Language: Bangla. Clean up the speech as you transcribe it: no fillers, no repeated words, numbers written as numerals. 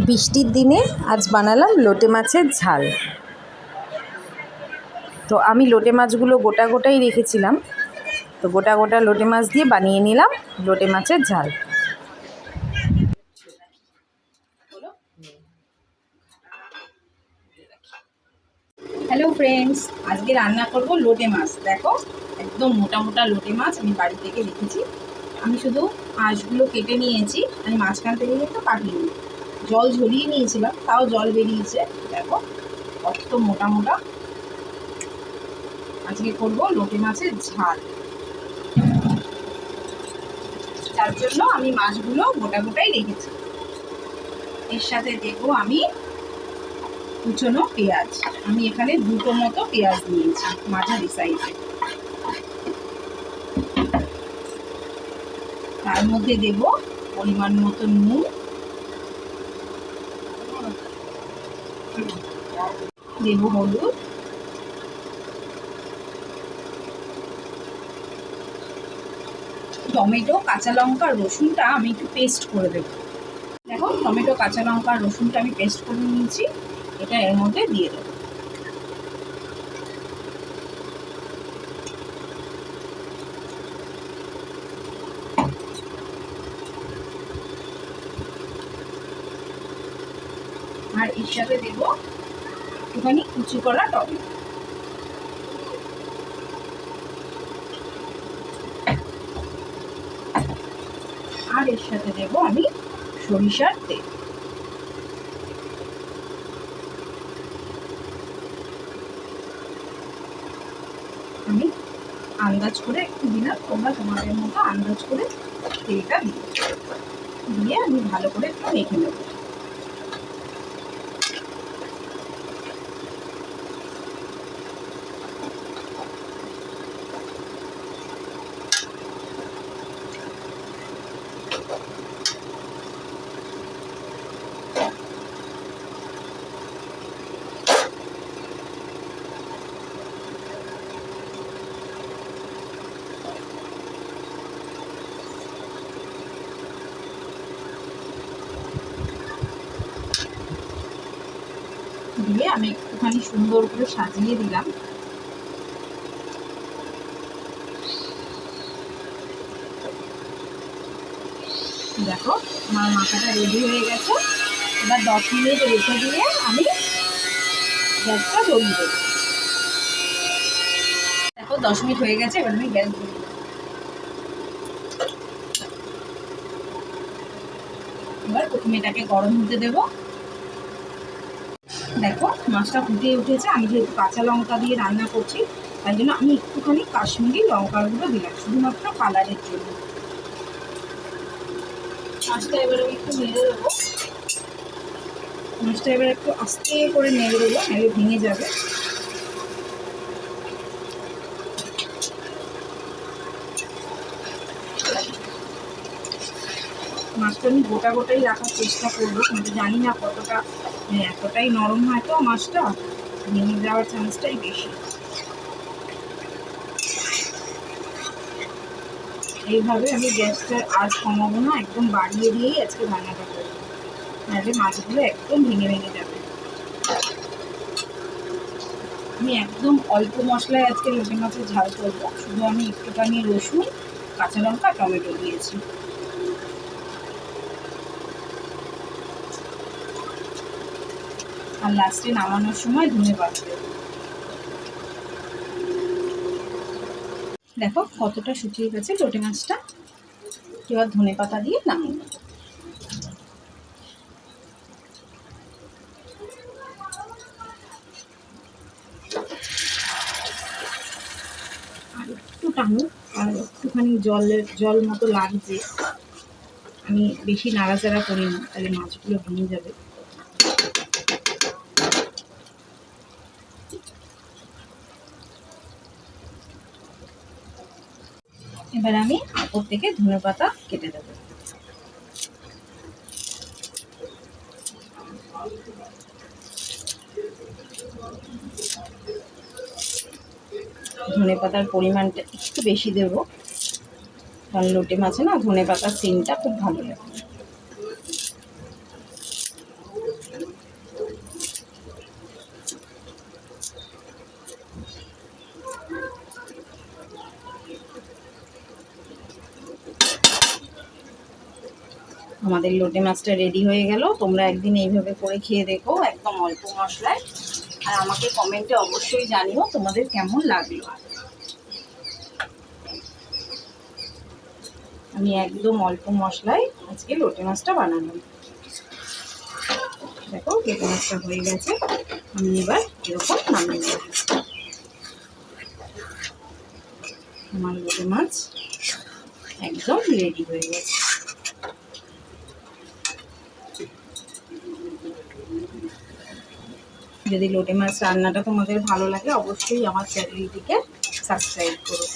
বৃষ্টির দিনে আজ বানালাম লোটে মাছের ঝাল। তো আমি লোটে মাছগুলো গোটা গোটাই রেখেছিলাম, তো গোটা গোটা লোটে মাছ দিয়ে বানিয়ে নিলাম লোটে মাছের ঝাল। হ্যালো ফ্রেন্ডস, আজকে রান্না করব লোটে মাছ। দেখো, একদম মোটা মোটা লোটে মাছ আমি বাড়ি থেকে রেখেছি। আমি শুধু আঁশগুলো কেটে নিয়েছি, আমি মাঝখান থেকে একটু কাটিয়ে জল ঝরিয়ে নিয়েছিলাম, তাও জল বেরিয়েছে। দেখো কত মোটা মোটা। আজকে করব লোটে মাছের ঝাল। তার জন্য আমি মাছগুলো গোটা গোটাই রেখেছি। এর সাথে দেবো আমি কুচনো পেঁয়াজ। আমি এখানে দুটো মতো পেঁয়াজ নিয়েছি মাঝারি সাইজে। তার মধ্যে দেব পরিমাণ মতো নুন, দেব হলুদ, টমেটো, কাঁচা লঙ্কা, রসুনটা আমি একটু পেস্ট করে দেবো। দেখো, টমেটো, কাঁচা লঙ্কা, রসুনটা আমি পেস্ট করে নিয়েছি, এটা এর মধ্যে দিয়ে দেবো। আর এর সাথে দেবো একটুখানি কুচি করা টমেটো। আর এর সাথে দেবো আমি সরিষার তেল। আমি আন্দাজ করে একটু দিলাম, তোমরা তোমাদের মতো আন্দাজ করে তেলটা দিয়ে আমি ভালো করে একটু মেখে নেব। দিয়ে আমি একটুখানি সুন্দর করে সাজিয়ে দিলাম। দেখো, আমার মাখাটা রেডি হয়ে গেছে। এবার 10 মিনিট রেখে দিয়ে আমি গ্যাসটা জ্বলিয়ে দেবো। দেখো 10 মিনিট হয়ে গেছে, এবার আমি গ্যাস জ্বলিয়ে দেবো। এবার প্রথমে এটাকে গরম হতে দেবো। দেখো, মাছটা ফুটে উঠেছে। আমি যেহেতু কাঁচা লঙ্কা দিয়ে রান্না করছি, তাই জন্য আমি একটুখানি কাশ্মীরি লঙ্কার গুঁড়ো দিলাম, শুধুমাত্র কালারের জন্য। মাছটা এবার আমি একটু নেড়ে দেবো। মাছটা এবার একটু আস্তে করে নেড়ে দেবো, নাহলে ভেঙে যাবে। মাছটা আমি গোটা গোটাই রাখার চেষ্টা করবো, কিন্তু জানি না কতটা, এতটাই নরম হয় তো মাছটা, ভেঙে যাওয়ার চান্সটাই বেশি। এইভাবে আমি গ্যাসটার আঁচ কমাবো না, একদম বাড়িয়ে দিয়েই আজকে রান্নাটা করবো, নাহলে মাছগুলো একদম ভেঙে ভেঙে যাবে। আমি একদম অল্প মশলায় আজকে লোটে মাছের ঝাল করবো। শুধু আমি একটুখানি রসুন, কাঁচা লঙ্কা, টমেটো দিয়েছি। আর লাস্টে নামানোর সময় ধনেপাতা দেবো। দেখো কতটা শুকিয়ে গেছে লোটে মাছটা। এবার ধনেপাতা দিয়ে নামিয়ে নেব। আর একটু টানো, আর একটুখানি জল মতো লাগছে। আমি বেশি নাড়াচাড়া করি না, তাহলে মাছগুলো ভেঙে যাবে। এবার আমি উপর থেকে ধনেপাতা কেটে দেবো। ধনেপাতার পরিমাণটা একটু বেশি দেবো, কারণ লোটে মাছে না ধনেপাতার সেন্টটা খুব ভালো লাগে। আমাদের লোটে মাছটা রেডি হয়ে গেল। তোমরা একদিন এইভাবে করে খেয়ে দেখো, একদম অল্প মশলায়, আর আমাকে কমেন্টে অবশ্যই জানিও তোমাদের কেমন লাগলো। আমি একদম অল্প মশলায় আজকে লোটে মাছটা বানালাম। দেখো লোটে মাছটা হয়ে গেছে, আমি এবার এরকম নামিয়ে নেব। আমার লোটে মাছ একদম রেডি হয়ে গেছে। যদি লোটে মাছ রান্নাটা তোমাদের ভালো লাগে অবশ্যই আমার চ্যানেলটিকে সাবস্ক্রাইব করো।